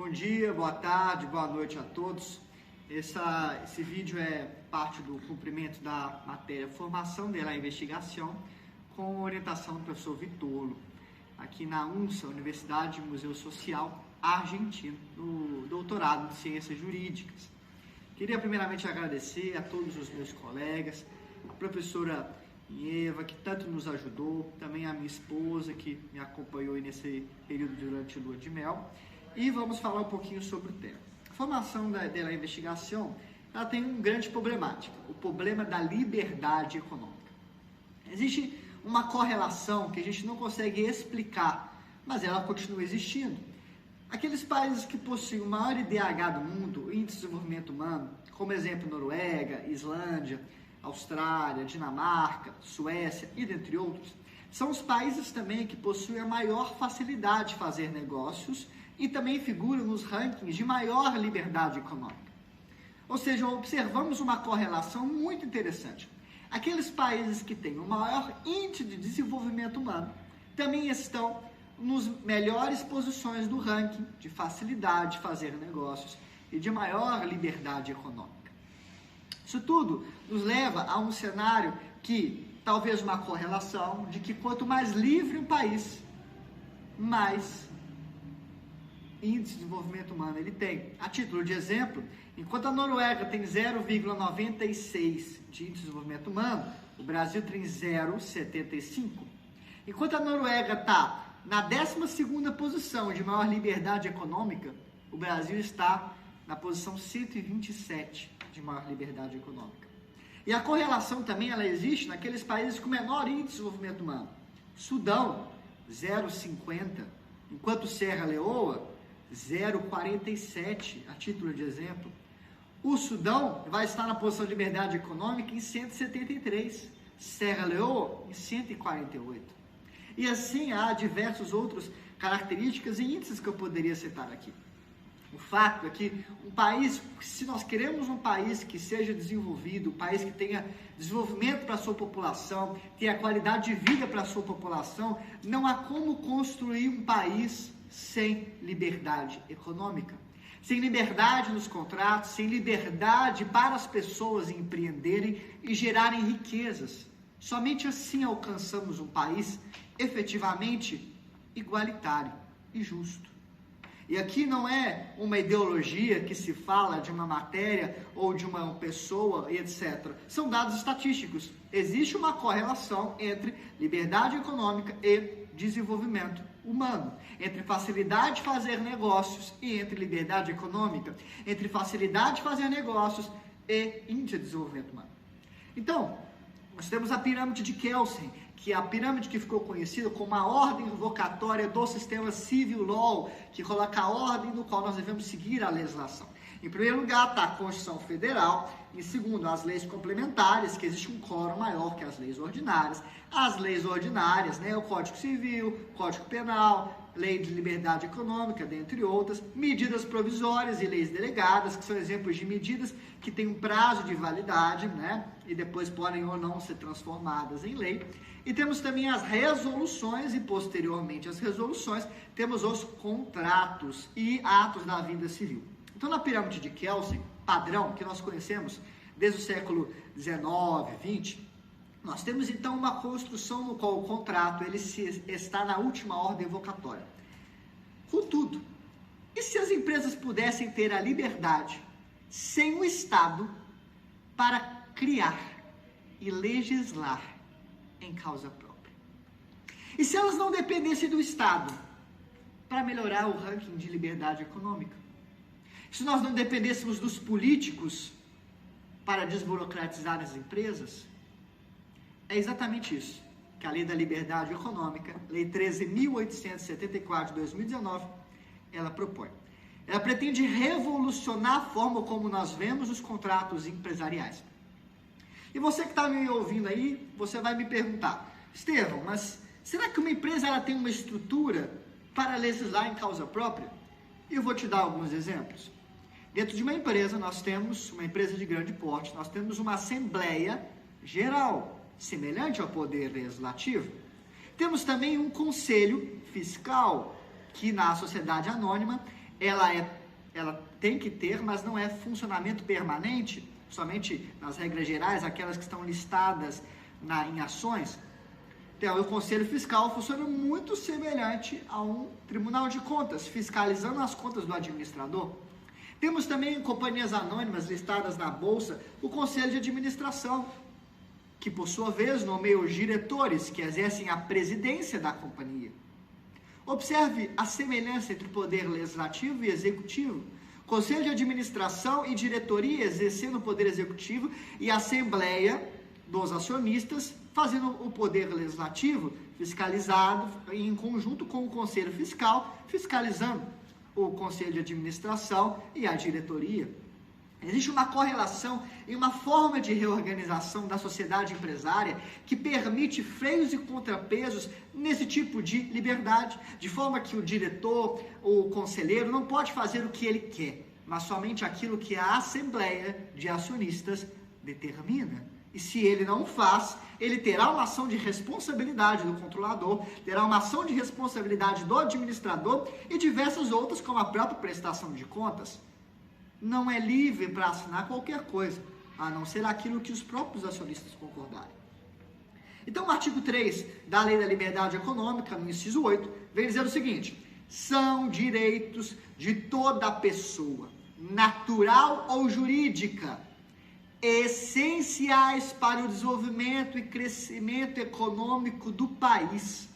Bom dia, boa tarde, boa noite a todos. Esse vídeo é parte do cumprimento da matéria Formação de la Investigação, com orientação do professor Vitolo, aqui na UNSA, Universidade Museu Social Argentino, no doutorado em Ciências Jurídicas. Queria primeiramente agradecer a todos os meus colegas, a professora Eva, que tanto nos ajudou, também a minha esposa, que me acompanhou nesse período durante a lua de mel, e vamos falar um pouquinho sobre o tema. A formação da investigação, ela tem uma grande problemática, o problema da liberdade econômica. Existe uma correlação que a gente não consegue explicar, mas ela continua existindo. Aqueles países que possuem o maior IDH do mundo, Índice de Desenvolvimento Humano, como exemplo Noruega, Islândia, Austrália, Dinamarca, Suécia e dentre outros, são os países também que possuem a maior facilidade de fazer negócios e também figuram nos rankings de maior liberdade econômica. Ou seja, observamos uma correlação muito interessante. Aqueles países que têm o maior índice de desenvolvimento humano também estão nas melhores posições do ranking de facilidade de fazer negócios e de maior liberdade econômica. Isso tudo nos leva a um cenário que, talvez uma correlação, de que quanto mais livre um país, mais índice de desenvolvimento humano ele tem. A título de exemplo, enquanto a Noruega tem 0,96 de índice de desenvolvimento humano, o Brasil tem 0,75. Enquanto a Noruega está na 12ª posição de maior liberdade econômica, o Brasil está na posição 127 de maior liberdade econômica. E a correlação também ela existe naqueles países com menor índice de desenvolvimento humano. Sudão, 0,50, enquanto Serra Leoa, 0,47, a título de exemplo. O Sudão vai estar na posição de liberdade econômica em 173, Serra Leoa em 148. E assim há diversas outras características e índices que eu poderia citar aqui. O fato é que um país, se nós queremos um país que seja desenvolvido, um país que tenha desenvolvimento para a sua população, tenha qualidade de vida para a sua população, não há como construir um país sem liberdade econômica. Sem liberdade nos contratos, sem liberdade para as pessoas empreenderem e gerarem riquezas. Somente assim alcançamos um país efetivamente igualitário e justo. E aqui não é uma ideologia que se fala de uma matéria ou de uma pessoa, etc. São dados estatísticos. Existe uma correlação entre liberdade econômica e desenvolvimento humano, entre facilidade de fazer negócios e entre liberdade econômica, entre facilidade de fazer negócios e índice de desenvolvimento humano. Então, nós temos a pirâmide de Kelsen, que é a pirâmide que ficou conhecida como a ordem invocatória do sistema civil law, que coloca a ordem no qual nós devemos seguir a legislação. Em primeiro lugar está a Constituição Federal, em segundo as leis complementares, que existe um quórum maior que as leis ordinárias. As leis ordinárias, o Código Civil, Código Penal, Lei de Liberdade Econômica, dentre outras, medidas provisórias e leis delegadas, que são exemplos de medidas que têm um prazo de validade, e depois podem ou não ser transformadas em lei. E temos também as resoluções e, posteriormente às resoluções, temos os contratos e atos da vida civil. Então, na pirâmide de Kelsen, padrão, que nós conhecemos desde o século XIX, XX, nós temos então uma construção no qual o contrato ele está na última ordem evocatória. Contudo, e se as empresas pudessem ter a liberdade, sem o Estado, para criar e legislar em causa própria? E se elas não dependessem do Estado para melhorar o ranking de liberdade econômica? Se nós não dependêssemos dos políticos para desburocratizar as empresas? É exatamente isso que a Lei da Liberdade Econômica, Lei 13.874 de 2019, ela propõe. Ela pretende revolucionar a forma como nós vemos os contratos empresariais. E você que está me ouvindo aí, você vai me perguntar, Estevão, mas será que uma empresa ela tem uma estrutura para legislar em causa própria? E eu vou te dar alguns exemplos. Dentro de uma empresa, nós temos, uma empresa de grande porte, nós temos uma Assembleia Geral, semelhante ao Poder Legislativo. Temos também um Conselho Fiscal, que na sociedade anônima, ela é ela tem que ter, mas não é funcionamento permanente, somente nas regras gerais, aquelas que estão listadas em ações. Então, o Conselho Fiscal funciona muito semelhante a um Tribunal de Contas, fiscalizando as contas do administrador. Temos também em companhias anônimas listadas na Bolsa o Conselho de Administração, que por sua vez nomeia os diretores que exercem a presidência da companhia. Observe a semelhança entre o poder legislativo e executivo. Conselho de Administração e diretoria exercendo o poder executivo e a Assembleia dos acionistas fazendo o poder legislativo fiscalizado em conjunto com o Conselho Fiscal, fiscalizando o Conselho de Administração e a diretoria. Existe uma correlação e uma forma de reorganização da sociedade empresária que permite freios e contrapesos nesse tipo de liberdade, de forma que o diretor ou o conselheiro não pode fazer o que ele quer, mas somente aquilo que a Assembleia de Acionistas determina. E se ele não faz, ele terá uma ação de responsabilidade do controlador, terá uma ação de responsabilidade do administrador e diversas outras, como a própria prestação de contas. Não é livre para assinar qualquer coisa, a não ser aquilo que os próprios acionistas concordarem. Então, o artigo 3 da Lei da Liberdade Econômica, no inciso 8, vem dizer o seguinte: são direitos de toda pessoa, natural ou jurídica, essenciais para o desenvolvimento e crescimento econômico do país,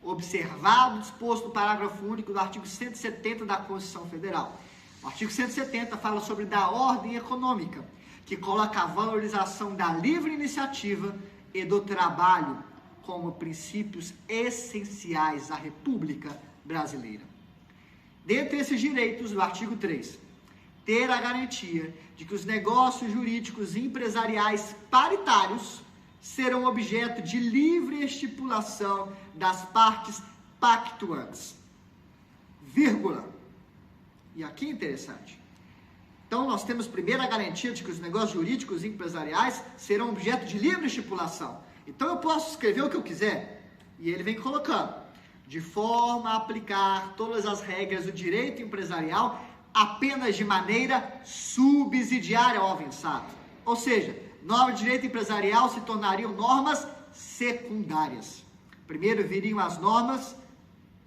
observado o disposto no parágrafo único do artigo 170 da Constituição Federal. O artigo 170 fala sobre da ordem econômica, que coloca a valorização da livre iniciativa e do trabalho como princípios essenciais à República Brasileira. Dentre esses direitos, o artigo 3, ter a garantia de que os negócios jurídicos e empresariais paritários serão objeto de livre estipulação das partes pactuantes, vírgula. E aqui é interessante. Então, nós temos primeiro a garantia de que os negócios jurídicos e empresariais serão objeto de livre estipulação. Então, eu posso escrever o que eu quiser. E ele vem colocando: de forma a aplicar todas as regras do direito empresarial apenas de maneira subsidiária ao avançado. Ou seja, normas de direito empresarial se tornariam normas secundárias. Primeiro viriam as normas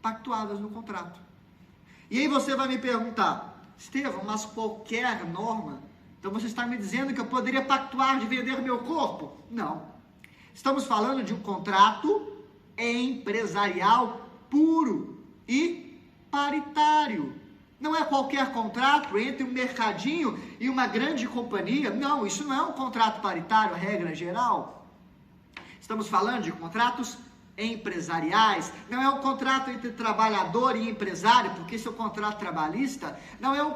pactuadas no contrato. E aí você vai me perguntar: Estevão, mas qualquer norma? Então você está me dizendo que eu poderia pactuar de vender meu corpo? Não. Estamos falando de um contrato empresarial puro e paritário. Não é qualquer contrato entre um mercadinho e uma grande companhia. Não, isso não é um contrato paritário, regra geral. Estamos falando de contratos empresariais. Não é um contrato entre trabalhador e empresário, porque esse é o contrato trabalhista. Não é um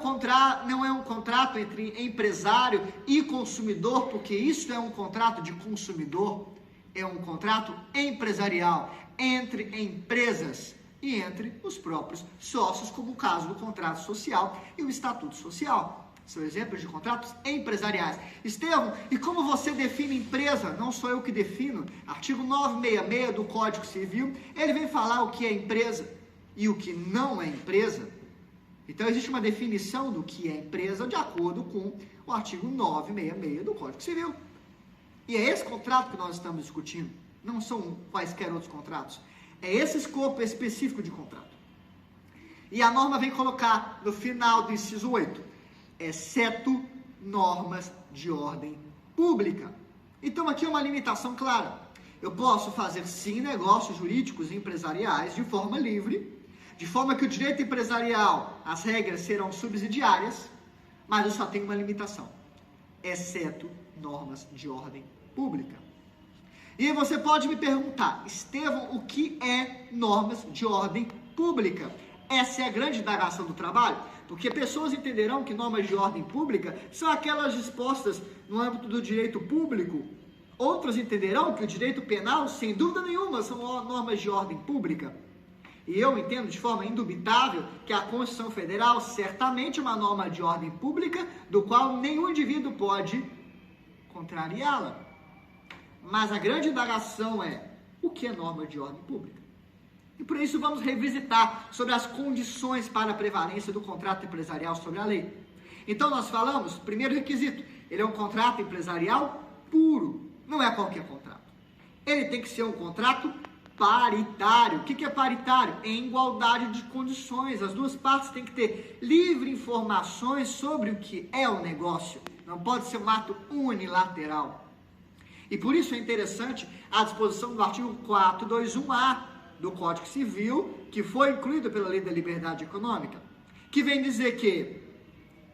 contrato entre empresário e consumidor, porque isso é um contrato de consumidor. É um contrato empresarial entre empresas e entre os próprios sócios, como o caso do contrato social e o estatuto social. São exemplos de contratos empresariais. Estevão, e como você define empresa? Não sou eu que defino. Artigo 966 do Código Civil, ele vem falar o que é empresa e o que não é empresa. Então, existe uma definição do que é empresa de acordo com o artigo 966 do Código Civil. E é esse contrato que nós estamos discutindo. Não são quaisquer outros contratos. É esse escopo específico de contrato. E a norma vem colocar no final do inciso 8, exceto normas de ordem pública. Então, aqui é uma limitação clara. Eu posso fazer, sim, negócios jurídicos e empresariais de forma livre, de forma que o direito empresarial, as regras serão subsidiárias, mas eu só tenho uma limitação, exceto normas de ordem pública. E você pode me perguntar: Estevão, o que é normas de ordem pública? Essa é a grande indagação do trabalho, porque pessoas entenderão que normas de ordem pública são aquelas dispostas no âmbito do direito público. Outras entenderão que o direito penal, sem dúvida nenhuma, são normas de ordem pública. E eu entendo de forma indubitável que a Constituição Federal certamente é uma norma de ordem pública, do qual nenhum indivíduo pode contrariá-la. Mas a grande indagação é: o que é norma de ordem pública? E por isso vamos revisitar sobre as condições para a prevalência do contrato empresarial sobre a lei. Então nós falamos, primeiro requisito, ele é um contrato empresarial puro, não é qualquer contrato. Ele tem que ser um contrato paritário. O que é paritário? Em igualdade de condições. As duas partes têm que ter livre informações sobre o que é o negócio. Não pode ser um ato unilateral. E por isso é interessante a disposição do artigo 421A do Código Civil, que foi incluído pela Lei da Liberdade Econômica, que vem dizer que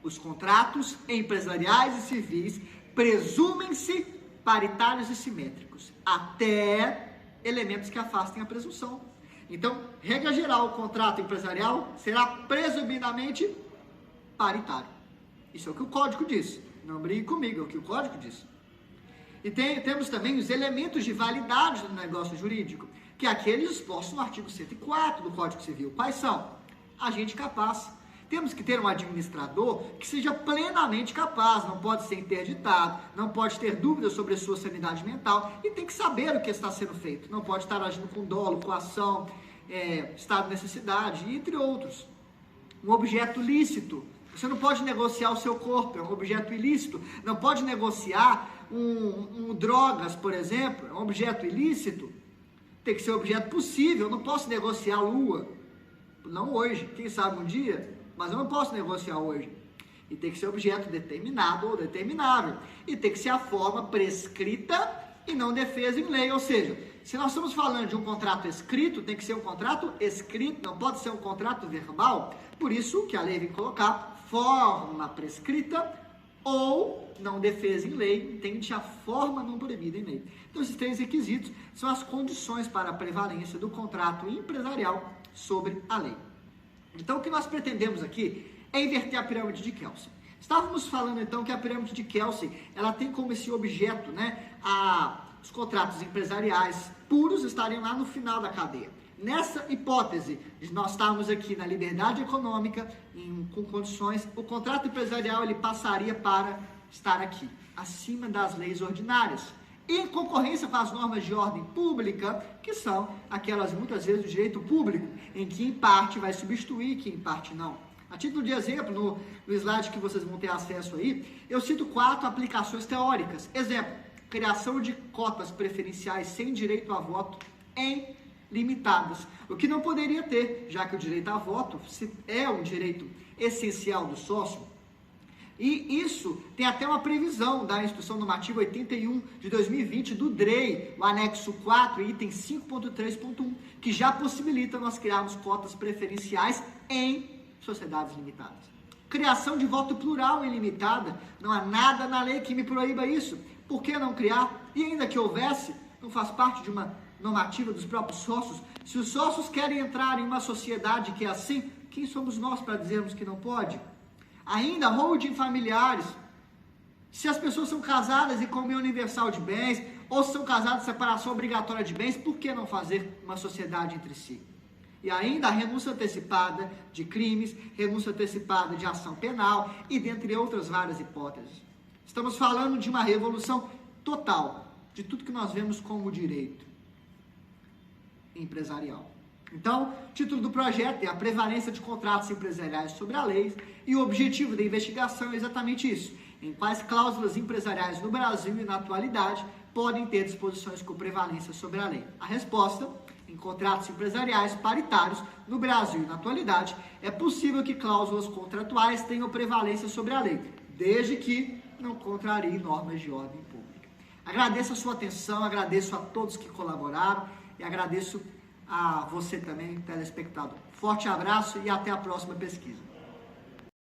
os contratos empresariais e civis presumem-se paritários e simétricos, até elementos que afastem a presunção. Então, regra geral, o contrato empresarial será presumidamente paritário. Isso é o que o Código diz. Não brigue comigo, é o que o Código diz. E temos também os elementos de validade do negócio jurídico, que é aqueles expostos no artigo 104 do Código Civil. Quais são? Agente capaz. Temos que ter um administrador que seja plenamente capaz, não pode ser interditado, não pode ter dúvidas sobre a sua sanidade mental e tem que saber o que está sendo feito. Não pode estar agindo com dolo, coação, estado de necessidade, entre outros. Um objeto lícito. Você não pode negociar o seu corpo, é um objeto ilícito. Não pode negociar drogas, por exemplo, é um objeto ilícito. Tem que ser um objeto possível, eu não posso negociar a lua. Não hoje, quem sabe um dia... Mas eu não posso negociar hoje. E tem que ser objeto determinado ou determinável. E tem que ser a forma prescrita e não defesa em lei. Ou seja, se nós estamos falando de um contrato escrito, tem que ser um contrato escrito, não pode ser um contrato verbal. Por isso que a lei vem colocar forma prescrita ou não defesa em lei, entende a forma não proibida em lei. Então, esses três requisitos são as condições para a prevalência do contrato empresarial sobre a lei. Então, o que nós pretendemos aqui é inverter a pirâmide de Kelsen. Estávamos falando, então, que a pirâmide de Kelsen, ela tem como esse objeto, os contratos empresariais puros estariam lá no final da cadeia. Nessa hipótese de nós estarmos aqui na liberdade econômica, com condições, o contrato empresarial ele passaria para estar aqui, acima das leis ordinárias. Em concorrência com as normas de ordem pública, que são aquelas, muitas vezes, do direito público, em que em parte vai substituir, que em parte não. A título de exemplo, no slide que vocês vão ter acesso aí, eu cito 4 aplicações teóricas. Exemplo, criação de cotas preferenciais sem direito a voto em limitadas, o que não poderia ter, já que o direito a voto é um direito essencial do sócio. E isso tem até uma previsão da Instrução Normativa 81 de 2020 do DREI, o anexo 4, item 5.3.1, que já possibilita nós criarmos cotas preferenciais em sociedades limitadas. Criação de voto plural ilimitada, não há nada na lei que me proíba isso. Por que não criar? E ainda que houvesse, não faz parte de uma normativa dos próprios sócios. Se os sócios querem entrar em uma sociedade que é assim, quem somos nós para dizermos que não pode? Ainda, holding familiares. Se as pessoas são casadas em comunhão universal de bens, ou são casadas em separação obrigatória de bens, por que não fazer uma sociedade entre si? E ainda a renúncia antecipada de crimes, renúncia antecipada de ação penal, e dentre outras várias hipóteses. Estamos falando de uma revolução total de tudo que nós vemos como direito empresarial. Então, o título do projeto é a prevalência de contratos empresariais sobre a lei, e o objetivo da investigação é exatamente isso: em quais cláusulas empresariais no Brasil e na atualidade podem ter disposições com prevalência sobre a lei. A resposta: em contratos empresariais paritários no Brasil e na atualidade, é possível que cláusulas contratuais tenham prevalência sobre a lei, desde que não contrariem normas de ordem pública. Agradeço a sua atenção, agradeço a todos que colaboraram e agradeço a você também, telespectador. Forte abraço e até a próxima pesquisa.